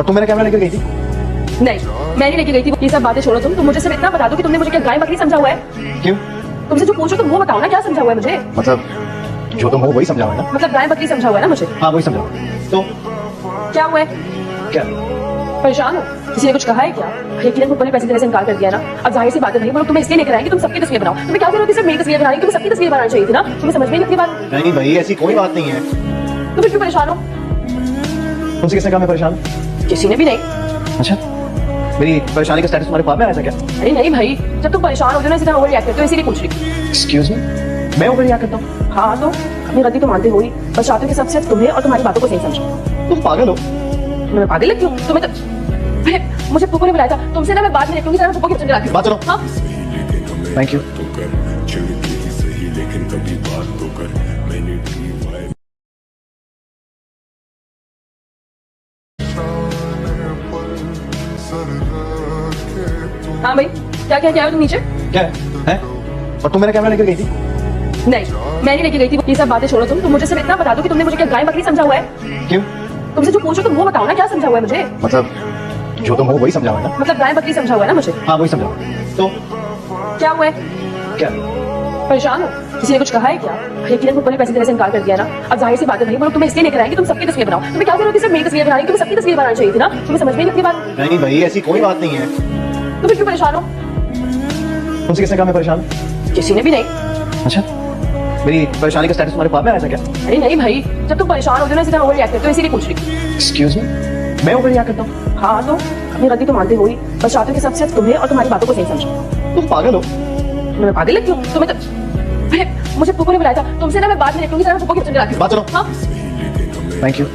और तुम मेरा कैमरा लेकर गई थी? नहीं, मैं नहीं लेके गई थी। ये सब बातें छोड़ो तुम मुझे सिर्फ इतना बता दो कि तुमने मुझे क्या गाय बकरी समझा हुआ है? क्यों? तुमसे जो पूछो तुम वो बताओ ना, क्या समझा हुआ है मुझे? मतलब जो तुम हो वही समझा हुआ है ना? मतलब गाय बकरी समझा हुआ है ना मुझे? हाँ वही समझा हुआ है। तो क्या हुआ है? क्या? परेशान हो? किसी ने कुछ कहा है क्या? यकीनन ऊपर ने पैसे देने से इनकार कर दिया ना। अब जाहिर सी बात है भाई, वो लोग तुम्हें इसलिए लेकर आए कि तुम सबकी तस्वीर बनाओ। तुम्हें क्या जरूरत है सिर्फ मेरी तस्वीर बनाने की? तुम्हें सबकी तस्वीर बनानी चाहिए थी ना। तुम्हें समझ में नहीं आती बात? नहीं भाई ऐसी कोई बात नहीं है। तुम क्यों परेशान हो? तुमसे किसने कहा मैं परेशान हूँ? किसी ने भी नहीं। अच्छा मेरी परेशानी का स्टेटस तुम्हारे ख्वाब में आया था क्या? अरे नहीं भाई, जब तुम परेशान होते हो ना इसी तरह ओवर रिएक्ट करते हो, इसीलिए पूछ रही। एक्सक्यूज मी, मैं ओवर रिएक्ट करता हूँ? हाँ तो अपनी गलती तो मानते हो ही, बस चाहते हो कि सब सिर्फ तुम्हें और तुम्हारी बातों को सही समझो। तुम पागल हो? मैं पागल लगती हूँ तुम्हें? तो अरे, मुझे पुप्पो ने बुलाया था, तुमसे ना मैं बाद में निकलूंगी, जरा पुप्पो की सुन के बात सुनो। हाँ थैंक यू। हाँ भाई, क्या क्या क्या है तुम नीचे? क्या है? और तुम मेरा कैमरा लेकर गई थी? नहीं, मैं नहीं लेके गई थी। ये सब बातें छोड़ो तुम मुझे सिर्फ इतना बता दो कि तुमने मुझे क्या गाय बकरी समझा हुआ है? क्यों? तुमसे जो पूछो तुम वो बताओ ना, क्या समझा हुआ है मुझे? मतलब जो तुम हो वही समझा हुआ है ना? मतलब गाय बकरी समझा हुआ है ना मुझे? हाँ वही समझा हुआ है। तो क्या हुआ है? क्या? परेशान हो? किसी ने कुछ कहा है क्या? यकीनन ऊपर ने पैसे देने से इनकार कर दिया ना। अब जाहिर सी बात है भाई, वो लोग तुम्हें इसलिए लेकर आए कि तुम सबकी तस्वीर बनाओ। तुम्हें क्या जरूरत है सिर्फ मेरी तस्वीर बनाने की? तुम्हें सबकी तस्वीर बनानी चाहिए थी ना। तुम्हें समझ में नहीं आती बात? नहीं भाई ऐसी कोई बात नहीं है। तुम क्यों परेशान हो? तुमसे किसने कहा मैं परेशान हूँ? किसी ने भी नहीं। अच्छा मेरी परेशानी का स्टेटस तुम्हारे ख्वाब में आया था क्या? अरे नहीं भाई, जब तुम परेशान होते हो ना इसी तरह ओवर रिएक्ट करते हो, इसीलिए पूछ रही। एक्सक्यूज मी, मैं ओवर रिएक्ट करता हूँ? हाँ तो अपनी गलती तो मानते हो ही, बस चाहते हो कि सब सिर्फ तुम्हें और तुम्हारी बातों को सही समझो। तुम पागल हो? मैं पागल लगती हूँ तुम्हें? तो अरे, मुझे पुप्पो ने बुलाया था, तुमसे ना मैं बाद में निकलूंगी, जरा पुप्पो की सुन के बात सुनो। हाँ थैंक यू।